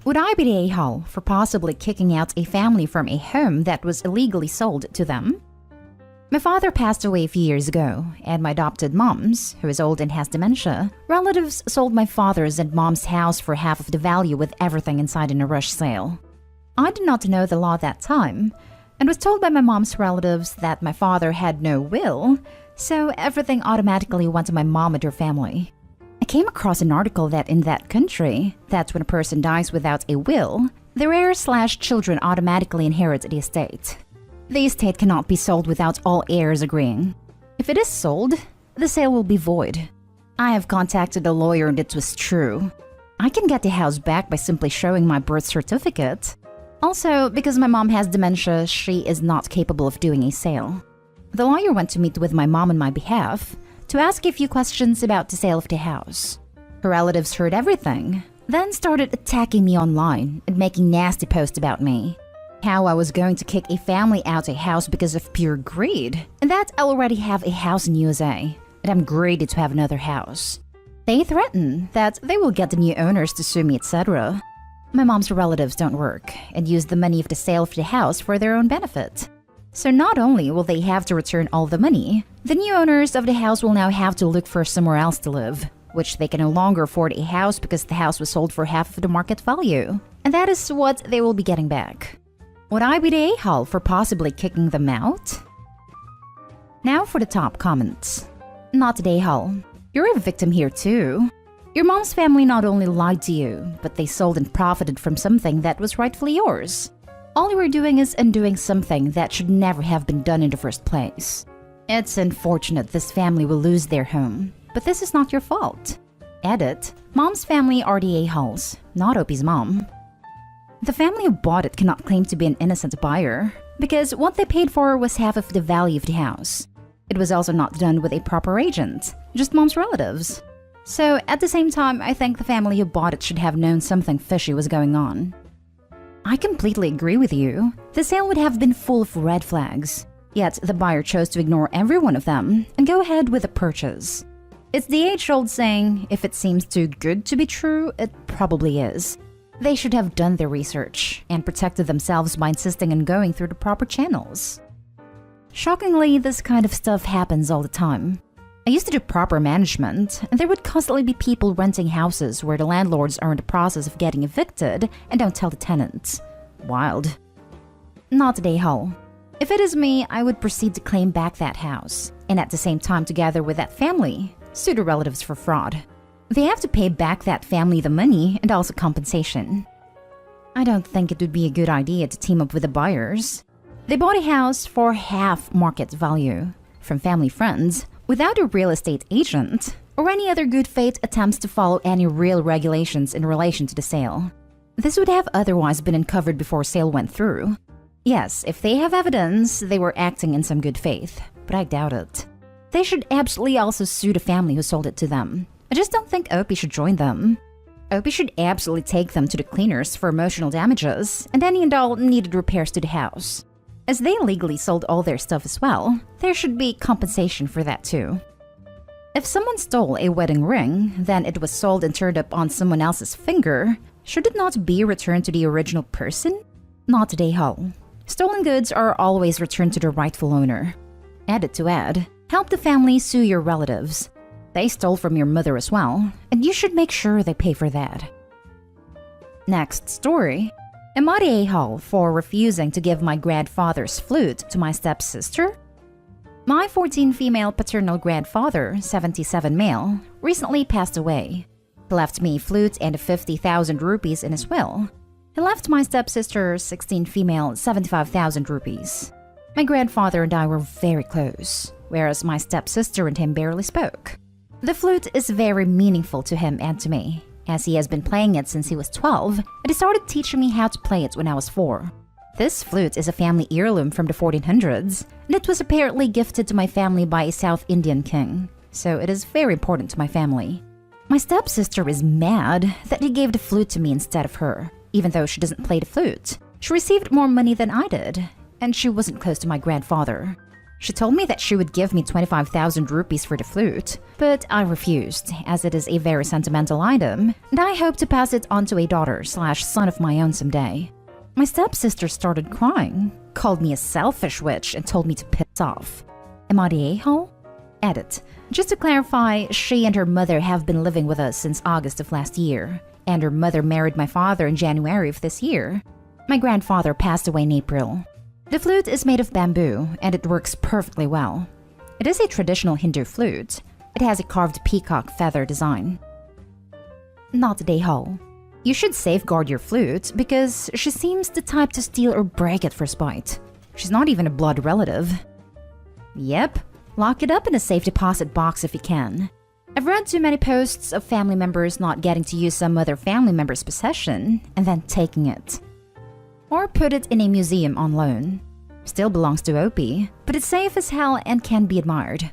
Would I be the a-hole for possibly kicking out a family from a home that was illegally sold to them? My father passed away a few years ago, and my adopted mom's, who is old and has dementia, relatives sold my father's and mom's house for half of the value with everything inside in a rush sale. I did not know the law at that time, and was told by my mom's relatives that my father had no will, so everything automatically went to my mom and her family. I came across an article that in that country, that when a person dies without a will, their heirs/children automatically inherit the estate. The estate cannot be sold without all heirs agreeing. If it is sold, the sale will be void. I have contacted a lawyer and it was true. I can get the house back by simply showing my birth certificate. Also, because my mom has dementia, she is not capable of doing a sale. The lawyer went to meet with my mom on my behalf to ask a few questions about the sale of the house. Her relatives heard everything, then started attacking me online and making nasty posts about me. How I was going to kick a family out of a house because of pure greed, and that I already have a house in USA, and I'm greedy to have another house. They threaten that they will get the new owners to sue me, etc. My mom's relatives don't work and use the money of the sale of the house for their own benefit. So not only will they have to return all the money, the new owners of the house will now have to look for somewhere else to live, which they can no longer afford a house because the house was sold for half of the market value. And that is what they will be getting back. Would I be the a-hole for possibly kicking them out? Now for the top comments. Not the a-hole. You're a victim here too. Your mom's family not only lied to you, but they sold and profited from something that was rightfully yours. All you were doing is undoing something that should never have been done in the first place. It's unfortunate this family will lose their home, but this is not your fault. Edit: Mom's family are the a-holes, not Opie's mom. The family who bought it cannot claim to be an innocent buyer, because what they paid for was half of the value of the house. It was also not done with a proper agent, just mom's relatives. So at the same time, I think the family who bought it should have known something fishy was going on. I completely agree with you. The sale would have been full of red flags. Yet the buyer chose to ignore every one of them and go ahead with the purchase. It's the age-old saying, if it seems too good to be true, it probably is. They should have done their research and protected themselves by insisting on going through the proper channels. Shockingly, this kind of stuff happens all the time. I used to do proper management, and there would constantly be people renting houses where the landlords are in the process of getting evicted and don't tell the tenants. Wild. Not the a-hole. If it is me, I would proceed to claim back that house, and at the same time, together with that family, sue the relatives for fraud. They have to pay back that family the money and also compensation. I don't think it would be a good idea to team up with the buyers. They bought a house for half market value from family friends, without a real estate agent, or any other good faith attempts to follow any real regulations in relation to the sale. This would have otherwise been uncovered before sale went through. Yes, if they have evidence, they were acting in some good faith, but I doubt it. They should absolutely also sue the family who sold it to them. I just don't think Opie should join them. Opie should absolutely take them to the cleaners for emotional damages and any and all needed repairs to the house. As they legally sold all their stuff as well, there should be compensation for that too. If someone stole a wedding ring, then it was sold and turned up on someone else's finger, should it not be returned to the original person? Not the a-hole. Stolen goods are always returned to the rightful owner. Added to add, help the family sue your relatives. They stole from your mother as well, and you should make sure they pay for that. Next story. Am I the a-hole for refusing to give my grandfather's flute to my stepsister? My 14 female paternal grandfather, 77 male, recently passed away. He left me a flute and 50,000 rupees in his will. He left my stepsister, 16 female, 75,000 rupees. My grandfather and I were very close, whereas my stepsister and him barely spoke. The flute is very meaningful to him and to me, as he has been playing it since he was 12, and he started teaching me how to play it when I was 4. This flute is a family heirloom from the 1400s, and it was apparently gifted to my family by a South Indian king, so it is very important to my family. My stepsister is mad that he gave the flute to me instead of her, even though she doesn't play the flute. She received more money than I did, and she wasn't close to my grandfather. She told me that she would give me 25,000 rupees for the flute, but I refused, as it is a very sentimental item, and I hope to pass it on to a daughter/son of my own someday. My stepsister started crying, called me a selfish witch, and told me to piss off. Am I the a-hole? Edit. Just to clarify, she and her mother have been living with us since August of last year, and her mother married my father in January of this year. My grandfather passed away in April. The flute is made of bamboo, and it works perfectly well. It is a traditional Hindu flute. It has a carved peacock feather design. Not the a-hole. You should safeguard your flute because she seems the type to steal or break it for spite. She's not even a blood relative. Yep, lock it up in a safe deposit box if you can. I've read too many posts of family members not getting to use some other family member's possession and then taking it. Or put it in a museum on loan. Still belongs to OP, but it's safe as hell and can be admired.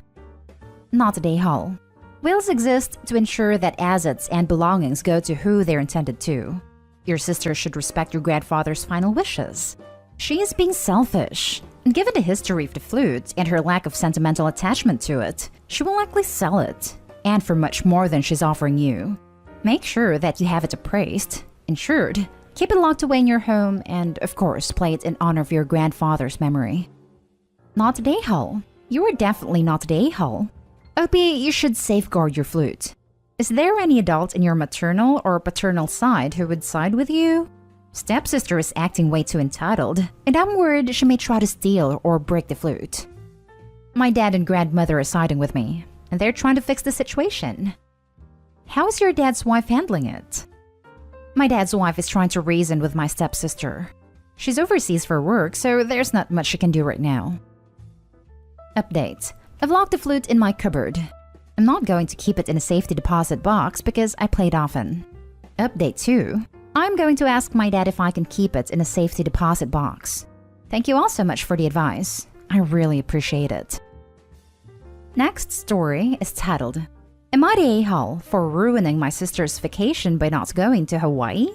Not the a-hole. Wills exist to ensure that assets and belongings go to who they're intended to. Your sister should respect your grandfather's final wishes. She is being selfish, and given the history of the flute and her lack of sentimental attachment to it, she will likely sell it, and for much more than she's offering you. Make sure that you have it appraised, insured, keep it locked away in your home, and of course, play it in honor of your grandfather's memory. Not the a-hole. You are definitely not the a-hole. OP, you should safeguard your flute. Is there any adult in your maternal or paternal side who would side with you? Stepsister is acting way too entitled, and I'm worried she may try to steal or break the flute. My dad and grandmother are siding with me, and they're trying to fix the situation. How is your dad's wife handling it? My dad's wife is trying to reason with my stepsister. She's overseas for work, so there's not much she can do right now. Update. I've locked the flute in my cupboard. I'm not going to keep it in a safety deposit box because I play it often. Update 2. I'm going to ask my dad if I can keep it in a safety deposit box. Thank you all so much for the advice. I really appreciate it. Next story is titled, Am I the a-hole for ruining my sister's vacation by not going to Hawaii?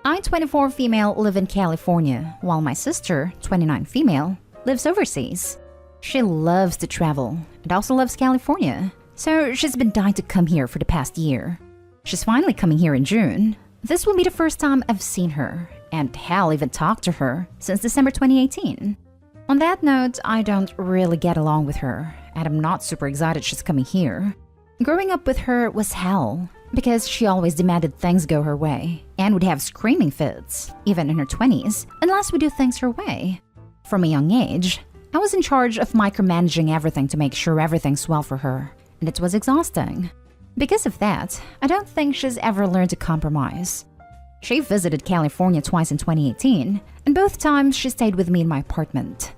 I, 24 female, live in California, while my sister, 29 female, lives overseas. She loves to travel and also loves California, so she's been dying to come here for the past year. She's finally coming here in June. This will be the first time I've seen her, and hell, even talked to her, since December 2018. On that note, I don't really get along with her, and I'm not super excited she's coming here. Growing up with her was hell, because she always demanded things go her way, and would have screaming fits, even in her 20s, unless we do things her way. From a young age, I was in charge of micromanaging everything to make sure everything's well for her, and it was exhausting. Because of that, I don't think she's ever learned to compromise. She visited California twice in 2018, and both times she stayed with me in my apartment.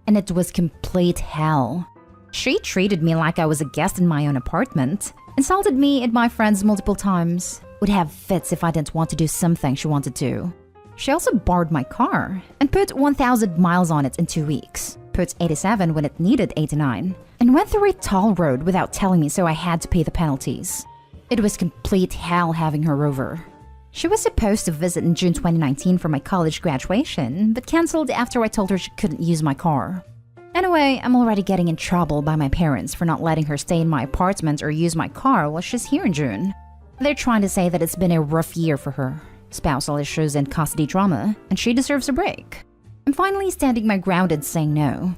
And it was complete hell. She treated me like I was a guest in my own apartment, insulted me and my friends multiple times, would have fits if I didn't want to do something she wanted to. She also borrowed my car and put 1,000 miles on it in 2 weeks, put 87 when it needed 89, and went through a toll road without telling me, so I had to pay the penalties. It was complete hell having her over. She was supposed to visit in June 2019 for my college graduation, but cancelled after I told her she couldn't use my car. Anyway, I'm already getting in trouble by my parents for not letting her stay in my apartment or use my car while she's here in June. They're trying to say that it's been a rough year for her, spousal issues and custody drama, and she deserves a break. I'm finally standing my ground and saying no.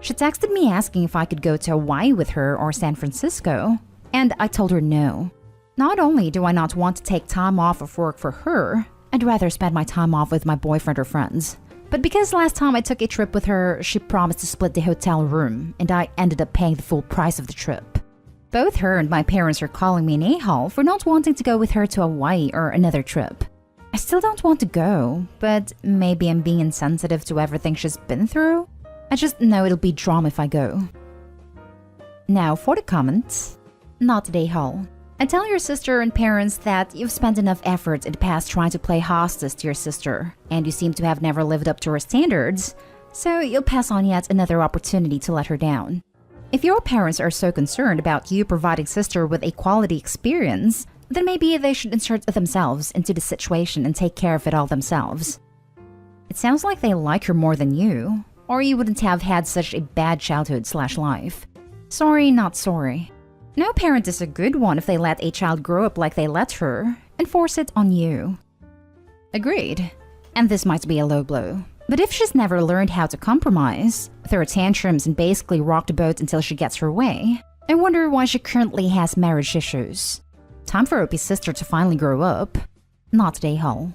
She texted me asking if I could go to Hawaii with her or San Francisco, and I told her no. Not only do I not want to take time off of work for her, I'd rather spend my time off with my boyfriend or friends. But because last time I took a trip with her, she promised to split the hotel room, and I ended up paying the full price of the trip. Both her and my parents are calling me an a-hole for not wanting to go with her to Hawaii or another trip. I still don't want to go, but maybe I'm being insensitive to everything she's been through. I just know it'll be drama if I go. Now for the comments. Not the a-hole. I tell your sister and parents that you've spent enough effort in the past trying to play hostess to your sister, and you seem to have never lived up to her standards, so you'll pass on yet another opportunity to let her down. If your parents are so concerned about you providing sister with a quality experience, then maybe they should insert themselves into the situation and take care of it all themselves. It sounds like they like her more than you, or you wouldn't have had such a bad childhood/life. Sorry, not sorry. No parent is a good one if they let a child grow up like they let her and force it on you. Agreed. And this might be a low blow. But if she's never learned how to compromise, throw tantrums and basically rock the boat until she gets her way, I wonder why she currently has marriage issues. Time for Opie's sister to finally grow up. Not Dayhall.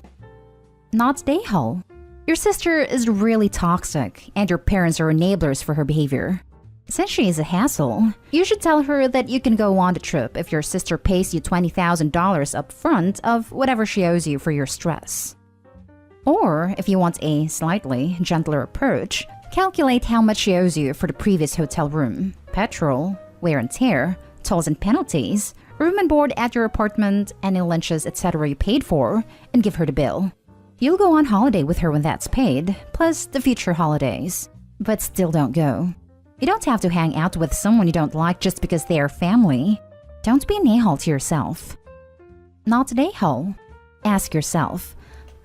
Not Dayhall. Your sister is really toxic, and your parents are enablers for her behavior. Since she is a hassle, you should tell her that you can go on the trip if your sister pays you $20,000 up front of whatever she owes you for your stress. Or, if you want a slightly gentler approach, calculate how much she owes you for the previous hotel room, petrol, wear and tear, tolls and penalties, room and board at your apartment, any lunches, etc. you paid for, and give her the bill. You'll go on holiday with her when that's paid, plus the future holidays. But still don't go. You don't have to hang out with someone you don't like just because they are family. Don't be an a-hole to yourself. Not an a-hole. Ask yourself,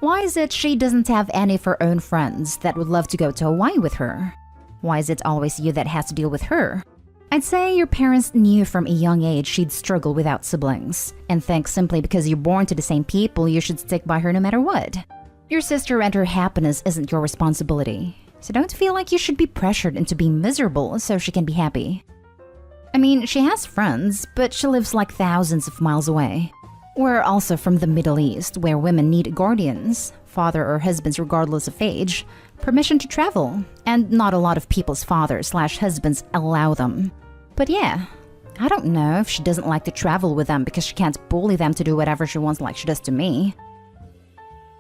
why is it she doesn't have any of her own friends that would love to go to Hawaii with her? Why is it always you that has to deal with her? I'd say your parents knew from a young age she'd struggle without siblings, and think simply because you're born to the same people you should stick by her no matter what. Your sister and her happiness isn't your responsibility. So don't feel like you should be pressured into being miserable so she can be happy. I mean, she has friends, but she lives like thousands of miles away. We're also from the Middle East, where women need guardians, father or husbands regardless of age, permission to travel, and not a lot of people's fathers/husbands allow them. But yeah, I don't know if she doesn't like to travel with them because she can't bully them to do whatever she wants like she does to me.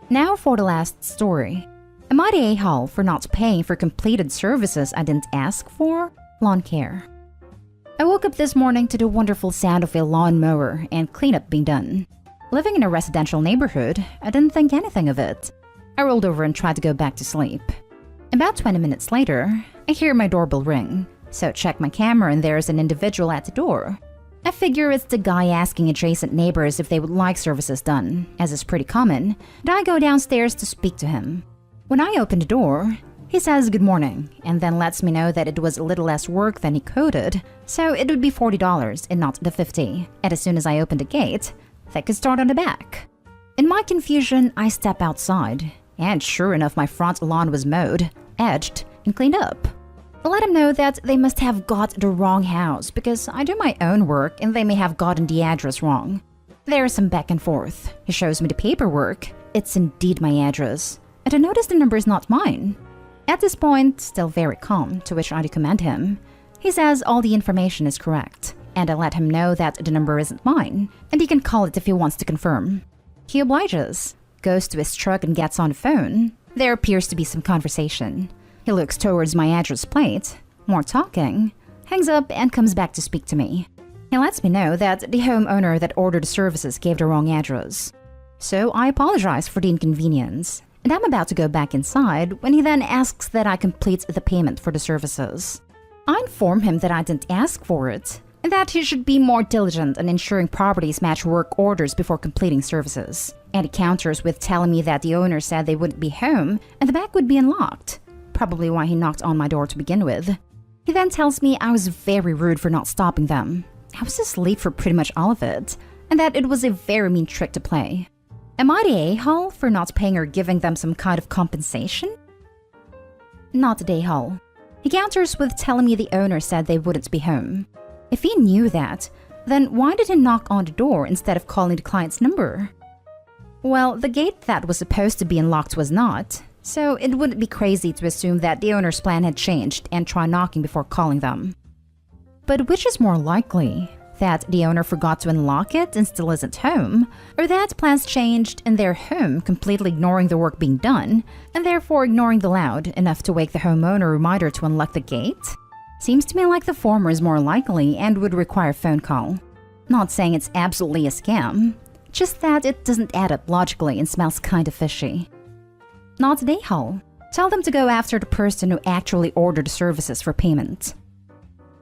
Now for the last story. Am I the a-hole for not paying for completed services I didn't ask for? Lawn care. I woke up this morning to the wonderful sound of a lawnmower and cleanup being done. Living in a residential neighborhood, I didn't think anything of it. I rolled over and tried to go back to sleep. About 20 minutes later, I hear my doorbell ring, so check my camera and there's an individual at the door. I figure it's the guy asking adjacent neighbors if they would like services done, as is pretty common, and I go downstairs to speak to him. When I open the door, he says good morning, and then lets me know that it was a little less work than he coded, so it would be $40 and not the $50. And as soon as I open the gate, they could start on the back. In my confusion, I step outside, and sure enough my front lawn was mowed, edged, and cleaned up. I let him know that they must have got the wrong house because I do my own work and they may have gotten the address wrong. There's some back and forth. He shows me the paperwork. It's indeed my address. And I notice the number is not mine. At this point, still very calm, to which I commend him. He says all the information is correct, and I let him know that the number isn't mine, and he can call it if he wants to confirm. He obliges, goes to his truck and gets on the phone. There appears to be some conversation. He looks towards my address plate, more talking, hangs up and comes back to speak to me. He lets me know that the homeowner that ordered the services gave the wrong address. So I apologize for the inconvenience. And I'm about to go back inside when he then asks that I complete the payment for the services. I inform him that I didn't ask for it, and that he should be more diligent in ensuring properties match work orders before completing services. And he counters with telling me that the owner said they wouldn't be home and the back would be unlocked, probably why he knocked on my door to begin with. He then tells me I was very rude for not stopping them. I was asleep for pretty much all of it, and that it was a very mean trick to play. Am I the a-hole for not paying or giving them some kind of compensation? Not the a-hole. He counters with telling me the owner said they wouldn't be home. If he knew that, then why did he knock on the door instead of calling the client's number? Well, the gate that was supposed to be unlocked was not, so it wouldn't be crazy to assume that the owner's plan had changed and try knocking before calling them. But which is more likely? That the owner forgot to unlock it and still isn't home, or that plans changed and they're home completely ignoring the work being done, and therefore ignoring the loud enough to wake the homeowner reminder to unlock the gate? Seems to me like the former is more likely and would require a phone call. Not saying it's absolutely a scam, just that it doesn't add up logically and smells kind of fishy. Not the a-hole. Tell them to go after the person who actually ordered the services for payment.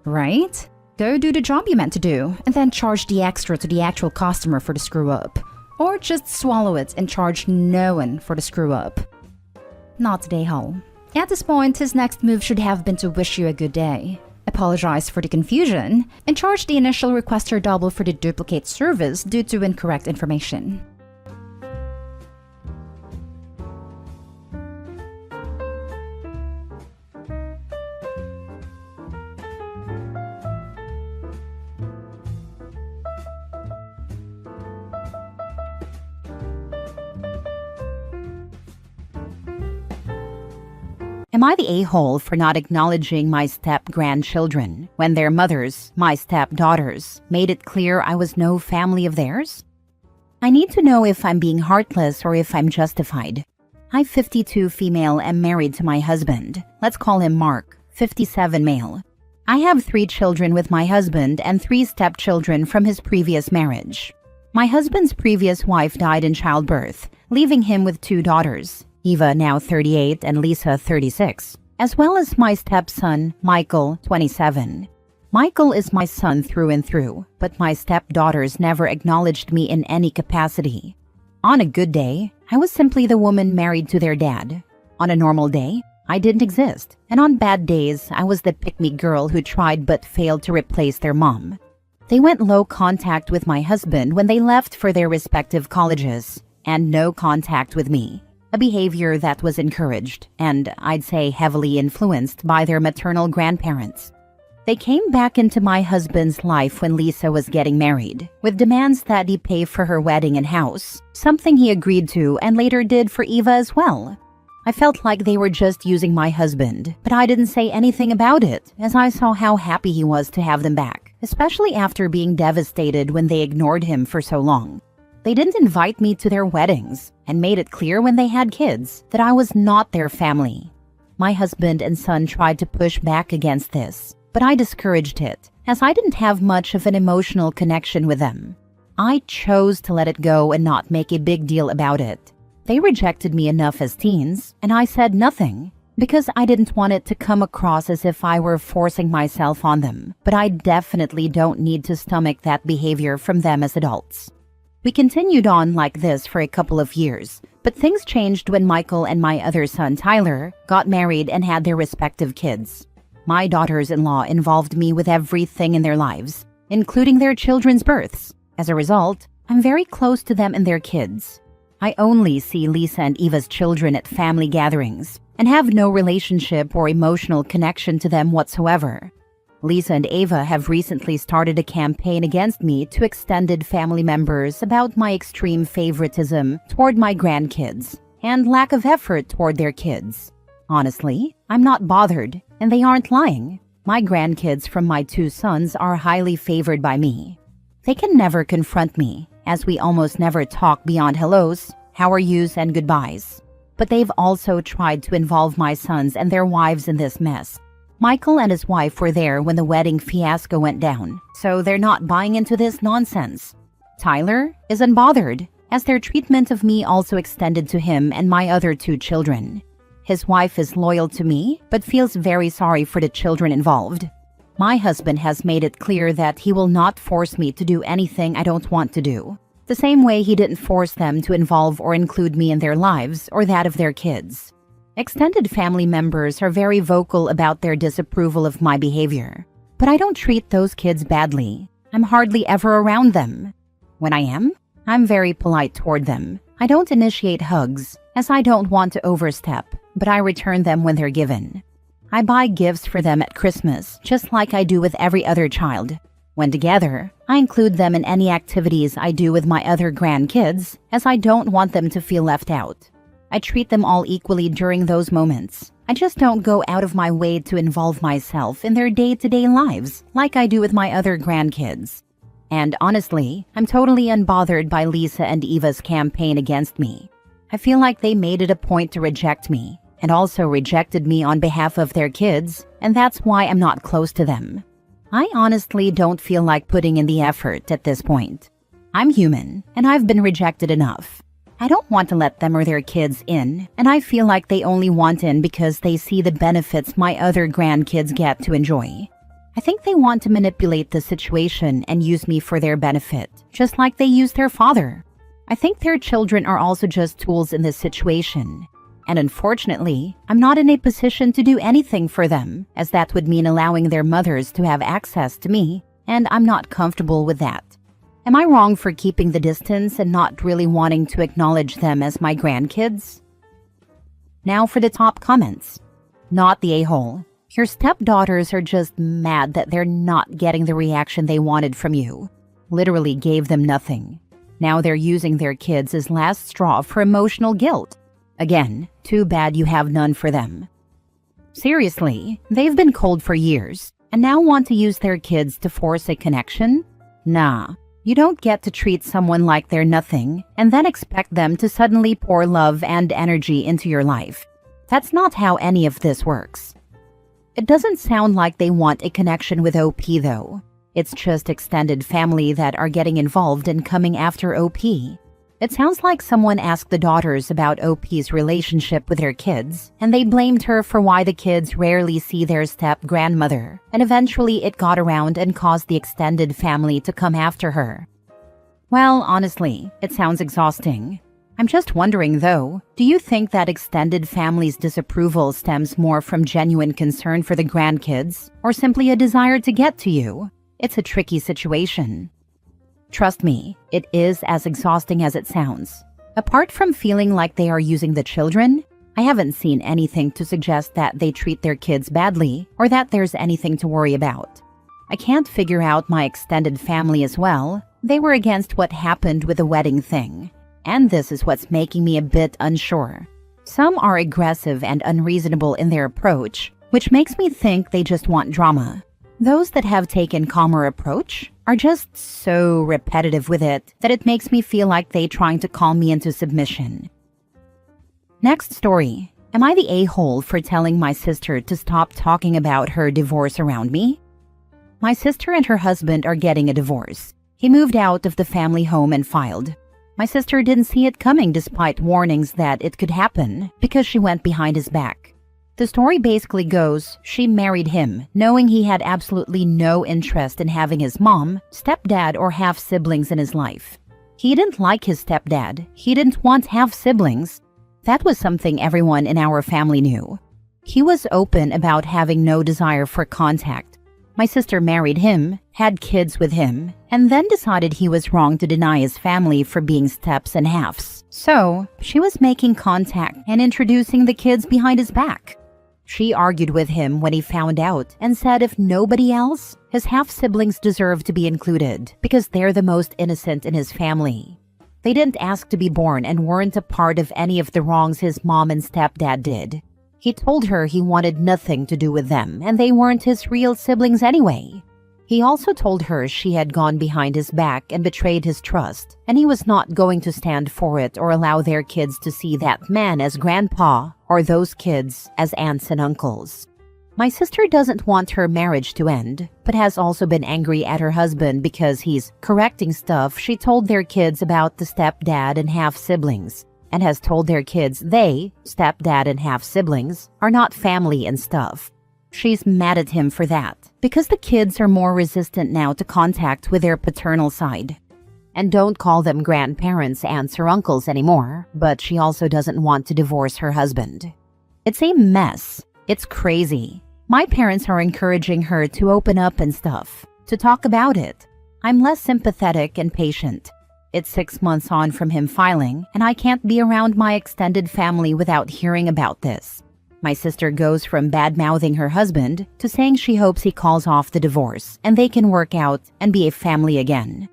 Right? Go do the job you meant to do, and then charge the extra to the actual customer for the screw-up. Or just swallow it and charge no one for the screw-up. Not the a-hole. At this point, his next move should have been to wish you a good day, apologize for the confusion, and charge the initial requester double for the duplicate service due to incorrect information. Am I the a-hole for not acknowledging my step-grandchildren when their mothers, my step-daughters, made it clear I was no family of theirs? I need to know if I'm being heartless or if I'm justified. I'm 52 female and married to my husband. Let's call him Mark, 57 male. I have 3 children with my husband and 3 stepchildren from his previous marriage. My husband's previous wife died in childbirth, leaving him with 2 daughters. Eva, now 38, and Lisa, 36, as well as my stepson, Michael, 27. Michael is my son through and through, but my stepdaughters never acknowledged me in any capacity. On a good day, I was simply the woman married to their dad. On a normal day, I didn't exist, and on bad days, I was the pick-me girl who tried but failed to replace their mom. They went low contact with my husband when they left for their respective colleges, and no contact with me. A behavior that was encouraged and, I'd say, heavily influenced by their maternal grandparents. They came back into my husband's life when Lisa was getting married, with demands that he pay for her wedding and house, something he agreed to and later did for Eva as well. I felt like they were just using my husband, but I didn't say anything about it, as I saw how happy he was to have them back, especially after being devastated when they ignored him for so long. They didn't invite me to their weddings and made it clear when they had kids that I was not their family. My husband and son tried to push back against this, but I discouraged it, as I didn't have much of an emotional connection with them. I chose to let it go and not make a big deal about it. They rejected me enough as teens, and I said nothing, because I didn't want it to come across as if I were forcing myself on them, but I definitely don't need to stomach that behavior from them as adults. We continued on like this for a couple of years, but things changed when Michael and my other son, Tyler, got married and had their respective kids. My daughters-in-law involved me with everything in their lives, including their children's births. As a result, I'm very close to them and their kids. I only see Lisa and Eva's children at family gatherings and have no relationship or emotional connection to them whatsoever. Lisa and Eva have recently started a campaign against me to extended family members about my extreme favoritism toward my grandkids and lack of effort toward their kids. Honestly, I'm not bothered, and they aren't lying. My grandkids from my 2 sons are highly favored by me. They can never confront me, as we almost never talk beyond hellos, how are yous, and goodbyes. But they've also tried to involve my sons and their wives in this mess. Michael and his wife were there when the wedding fiasco went down, so they're not buying into this nonsense. Tyler is unbothered, as their treatment of me also extended to him and my other 2 children. His wife is loyal to me, but feels very sorry for the children involved. My husband has made it clear that he will not force me to do anything I don't want to do, the same way he didn't force them to involve or include me in their lives or that of their kids. Extended family members are very vocal about their disapproval of my behavior, but I don't treat those kids badly. I'm hardly ever around them. When I am, I'm very polite toward them. I don't initiate hugs, as I don't want to overstep, but I return them when they're given. I buy gifts for them at Christmas, just like I do with every other child. When together, I include them in any activities I do with my other grandkids, as I don't want them to feel left out. I treat them all equally during those moments. I just don't go out of my way to involve myself in their day-to-day lives like I do with my other grandkids. And honestly, I'm totally unbothered by Lisa and Eva's campaign against me. I feel like they made it a point to reject me, and also rejected me on behalf of their kids, and that's why I'm not close to them. I honestly don't feel like putting in the effort at this point. I'm human, and I've been rejected enough. I don't want to let them or their kids in, and I feel like they only want in because they see the benefits my other grandkids get to enjoy. I think they want to manipulate the situation and use me for their benefit, just like they used their father. I think their children are also just tools in this situation. And unfortunately, I'm not in a position to do anything for them, as that would mean allowing their mothers to have access to me, and I'm not comfortable with that. Am I wrong for keeping the distance and not really wanting to acknowledge them as my grandkids? Now for the top comments. Not the a-hole. Your stepdaughters are just mad that they're not getting the reaction they wanted from you. Literally gave them nothing. Now they're using their kids as last straw for emotional guilt. Again, too bad you have none for them. Seriously, they've been cold for years, and now want to use their kids to force a connection? Nah, you don't get to treat someone like they're nothing and then expect them to suddenly pour love and energy into your life. That's not how any of this works. It doesn't sound like they want a connection with OP though. It's just extended family that are getting involved and coming after OP. It sounds like someone asked the daughters about OP's relationship with their kids, and they blamed her for why the kids rarely see their step-grandmother, and eventually it got around and caused the extended family to come after her. Well, honestly, it sounds exhausting. I'm just wondering though, do you think that extended family's disapproval stems more from genuine concern for the grandkids, or simply a desire to get to you? It's a tricky situation. Trust me, it is as exhausting as it sounds. Apart from feeling like they are using the children, I haven't seen anything to suggest that they treat their kids badly or that there's anything to worry about. I can't figure out my extended family as well. They were against what happened with the wedding thing. And this is what's making me a bit unsure. Some are aggressive and unreasonable in their approach, which makes me think they just want drama. Those that have taken calmer approach are just so repetitive with it that it makes me feel like they trying to calm me into submission. Next story. Am I the a-hole for telling my sister to stop talking about her divorce around me? My sister and her husband are getting a divorce. He moved out of the family home and filed. My sister didn't see it coming despite warnings that it could happen because she went behind his back. The story basically goes, she married him, knowing he had absolutely no interest in having his mom, stepdad, or half-siblings in his life. He didn't like his stepdad. He didn't want half-siblings. That was something everyone in our family knew. He was open about having no desire for contact. My sister married him, had kids with him, and then decided he was wrong to deny his family for being steps and halves. So, she was making contact and introducing the kids behind his back. She argued with him when he found out and said if nobody else, his half-siblings deserve to be included because they're the most innocent in his family. They didn't ask to be born and weren't a part of any of the wrongs his mom and stepdad did. He told her he wanted nothing to do with them and they weren't his real siblings anyway. He also told her she had gone behind his back and betrayed his trust, and he was not going to stand for it or allow their kids to see that man as grandpa or those kids as aunts and uncles. My sister doesn't want her marriage to end, but has also been angry at her husband because he's correcting stuff she told their kids about the stepdad and half-siblings, and has told their kids they, stepdad and half-siblings, are not family and stuff. She's mad at him for that, because the kids are more resistant now to contact with their paternal side. And don't call them grandparents, aunts, or uncles anymore, but she also doesn't want to divorce her husband. It's a mess. It's crazy. My parents are encouraging her to open up and stuff, to talk about it. I'm less sympathetic and patient. It's 6 months on from him filing, and I can't be around my extended family without hearing about this. My sister goes from bad-mouthing her husband to saying she hopes he calls off the divorce and they can work out and be a family again.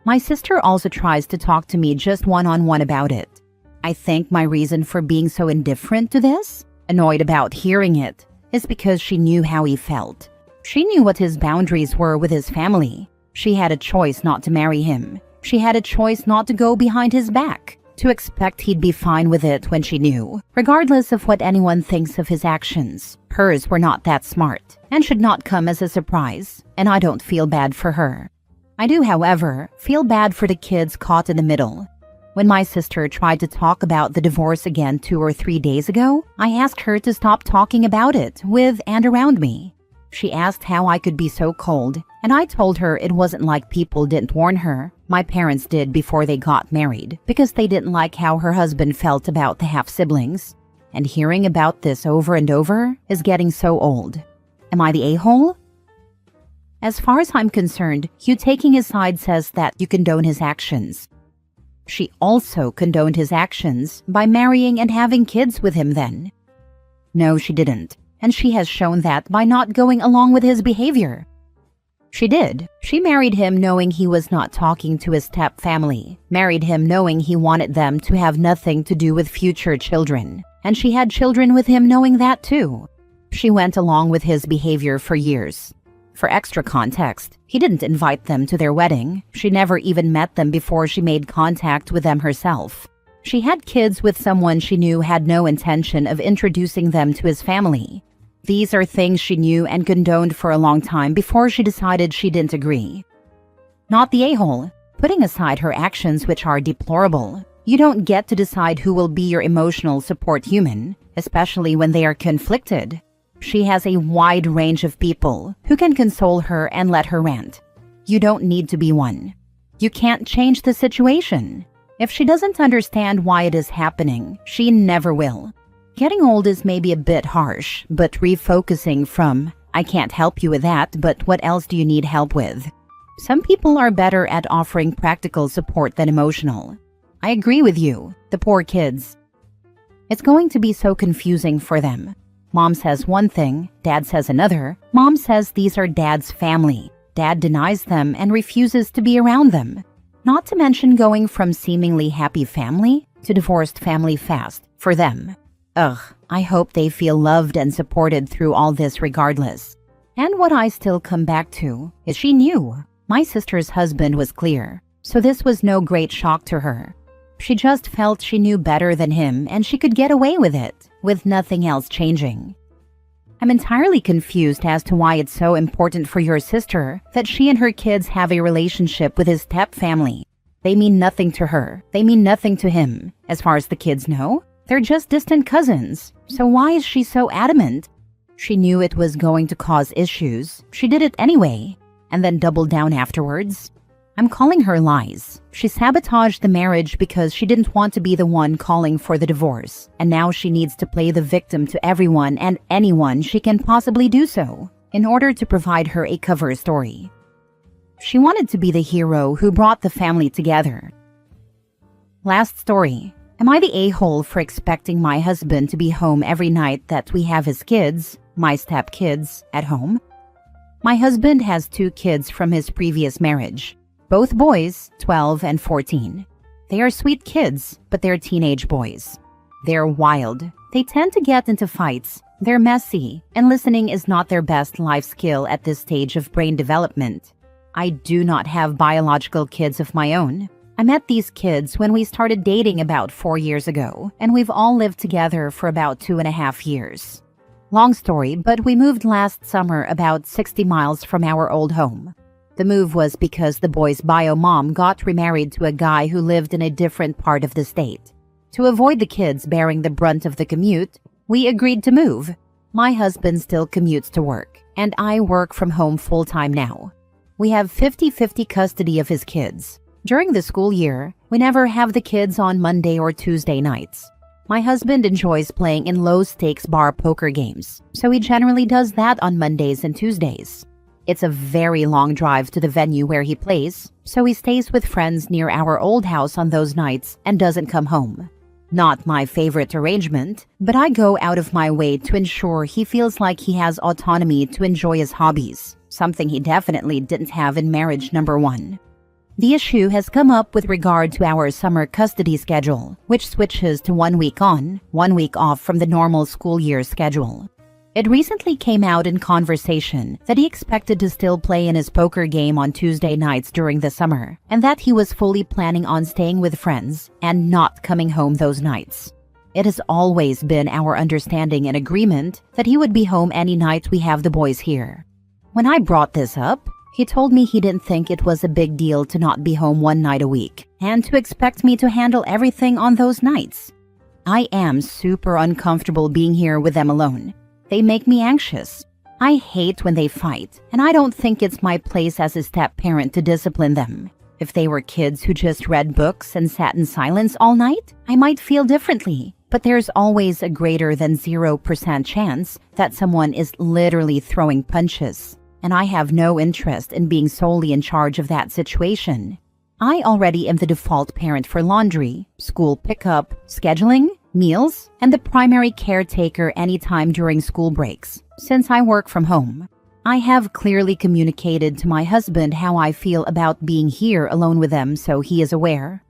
My sister also tries to talk to me just one-on-one about it. I think my reason for being so indifferent to this, annoyed about hearing it, is because she knew how he felt. She knew what his boundaries were with his family. She had a choice not to marry him. She had a choice not to go behind his back. To expect he'd be fine with it when she knew, regardless of what anyone thinks of his actions. Hers were not that smart, and should not come as a surprise, and I don't feel bad for her. I do, however, feel bad for the kids caught in the middle. When my sister tried to talk about the divorce again 2 or 3 days ago, I asked her to stop talking about it with and around me. She asked how I could be so cold, and I told her it wasn't like people didn't warn her. My parents did before they got married, because they didn't like how her husband felt about the half-siblings. and hearing about this over and over is getting so old. Am I the a-hole? As far as I'm concerned, you taking his side says that you condone his actions. She also condoned his actions by marrying and having kids with him then. No, she didn't, and she has shown that by not going along with his behavior. She did. She married him knowing he was not talking to his step-family, married him knowing he wanted them to have nothing to do with future children, and she had children with him knowing that too. She went along with his behavior for years. For extra context, he didn't invite them to their wedding. She never even met them before she made contact with them herself. She had kids with someone she knew had no intention of introducing them to his family. These are things she knew and condoned for a long time before she decided she didn't agree. Not the a-hole. Putting aside her actions, which are deplorable, you don't get to decide who will be your emotional support human, especially when they are conflicted. She has a wide range of people who can console her and let her rant. You don't need to be one. You can't change the situation. If she doesn't understand why it is happening, she never will. Getting old is maybe a bit harsh, but refocusing from, I can't help you with that, but what else do you need help with? Some people are better at offering practical support than emotional. I agree with you, the poor kids. It's going to be so confusing for them. Mom says one thing, Dad says another. Mom says these are Dad's family. Dad denies them and refuses to be around them. Not to mention going from seemingly happy family to divorced family fast for them. Ugh, I hope they feel loved and supported through all this regardless. And what I still come back to is she knew. My sister's husband was clear, so this was no great shock to her. She just felt she knew better than him and she could get away with it, with nothing else changing. I'm entirely confused as to why it's so important for your sister that she and her kids have a relationship with his step-family. They mean nothing to her. They mean nothing to him. As far as the kids know, they're just distant cousins. So why is she so adamant? She knew it was going to cause issues. She did it anyway, and then doubled down afterwards. I'm calling her lies. She sabotaged the marriage because she didn't want to be the one calling for the divorce, and now she needs to play the victim to everyone and anyone she can possibly do so, in order to provide her a cover story. She wanted to be the hero who brought the family together. Last story. Am I the a-hole for expecting my husband to be home every night that we have his kids, my step-kids, at home? My husband has 2 kids from his previous marriage. Both boys, 12 and 14. They are sweet kids, but they're teenage boys. They're wild. They tend to get into fights. They're messy, and listening is not their best life skill at this stage of brain development. I do not have biological kids of my own. I met these kids when we started dating about 4 years ago, and we've all lived together for about 2.5 years. Long story, but we moved last summer about 60 miles from our old home. The move was because the boy's bio mom got remarried to a guy who lived in a different part of the state. To avoid the kids bearing the brunt of the commute, we agreed to move. My husband still commutes to work, and I work from home full-time now. We have 50-50 custody of his kids. During the school year, we never have the kids on Monday or Tuesday nights. My husband enjoys playing in low-stakes bar poker games, so he generally does that on Mondays and Tuesdays. It's a very long drive to the venue where he plays, so he stays with friends near our old house on those nights and doesn't come home. Not my favorite arrangement, but I go out of my way to ensure he feels like he has autonomy to enjoy his hobbies, something he definitely didn't have in marriage number 1. The issue has come up with regard to our summer custody schedule, which switches to 1 week on, 1 week off from the normal school year schedule. It recently came out in conversation that he expected to still play in his poker game on Tuesday nights during the summer, and that he was fully planning on staying with friends and not coming home those nights. It has always been our understanding and agreement that he would be home any night we have the boys here. When I brought this up, he told me he didn't think it was a big deal to not be home 1 night a week, and to expect me to handle everything on those nights. I am super uncomfortable being here with them alone. They make me anxious. I hate when they fight, and I don't think it's my place as a step-parent to discipline them. If they were kids who just read books and sat in silence all night, I might feel differently. but there's always a greater than 0% chance that someone is literally throwing punches, and I have no interest in being solely in charge of that situation. I already am the default parent for laundry, school pickup, scheduling, meals, and the primary caretaker anytime during school breaks, since I work from home. I have clearly communicated to my husband how I feel about being here alone with them, so he is aware.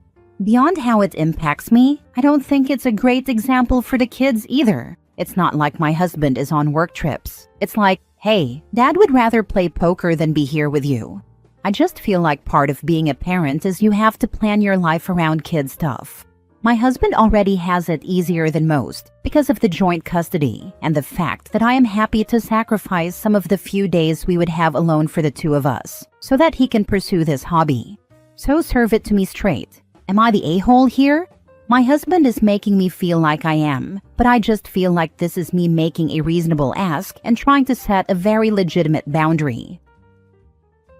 Beyond how it impacts me, I don't think it's a great example for the kids either. It's not like my husband is on work trips. It's like, hey, Dad would rather play poker than be here with you. I just feel like part of being a parent is you have to plan your life around kid stuff. My husband already has it easier than most because of the joint custody and the fact that I am happy to sacrifice some of the few days we would have alone for the two of us so that he can pursue this hobby. So serve it to me straight. Am I the a-hole here? My husband is making me feel like I am, but I just feel like this is me making a reasonable ask and trying to set a very legitimate boundary.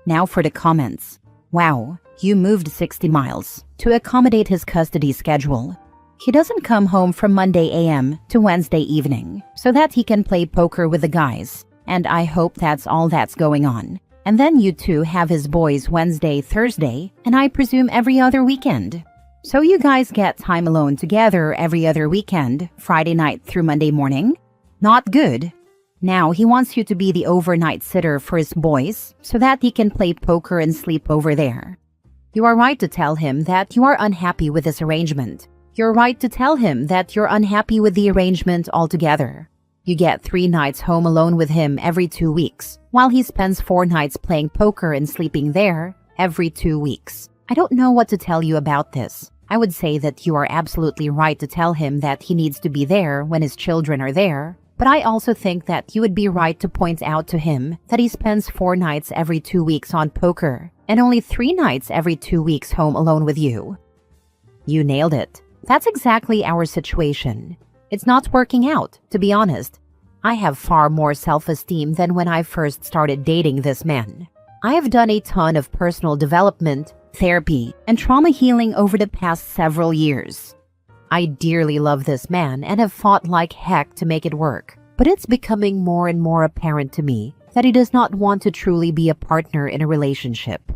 Now for the comments. Wow, you moved 60 miles to accommodate his custody schedule. He doesn't come home from Monday a.m. to Wednesday evening so that he can play poker with the guys, and I hope that's all that's going on. And then you two have his boys Wednesday, Thursday, and I presume every other weekend. So you guys get time alone together every other weekend, Friday night through Monday morning? Not good. Now he wants you to be the overnight sitter for his boys so that he can play poker and sleep over there. You are right to tell him that you are unhappy with this arrangement. You're right to tell him that you're unhappy with the arrangement altogether. You get 3 nights home alone with him every 2 weeks, while he spends 4 nights playing poker and sleeping there every 2 weeks. I don't know what to tell you about this. I would say that you are absolutely right to tell him that he needs to be there when his children are there, but I also think that you would be right to point out to him that he spends 4 nights every 2 weeks on poker and only 3 nights every 2 weeks home alone with you. You nailed it. That's exactly our situation. It's not working out, to be honest. I have far more self-esteem than when I first started dating this man. I have done a ton of personal development, therapy, and trauma healing over the past several years. I dearly love this man and have fought like heck to make it work, but it's becoming more and more apparent to me that he does not want to truly be a partner in a relationship.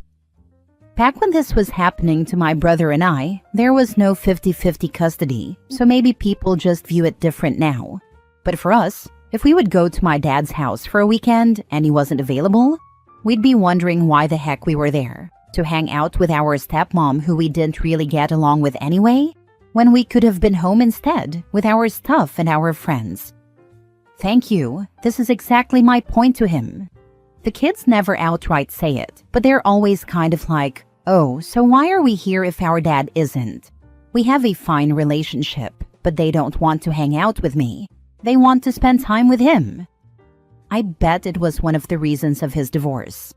Back when this was happening to my brother and I, there was no 50-50 custody, so maybe people just view it different now. But for us, if we would go to my dad's house for a weekend and he wasn't available, we'd be wondering why the heck we were there. To hang out with our stepmom who we didn't really get along with anyway, when we could have been home instead with our stuff and our friends. Thank you. This is exactly my point to him. The kids never outright say it, but they're always kind of like, oh, so why are we here if our dad isn't? We have a fine relationship, but they don't want to hang out with me. They want to spend time with him. I bet it was one of the reasons of his divorce.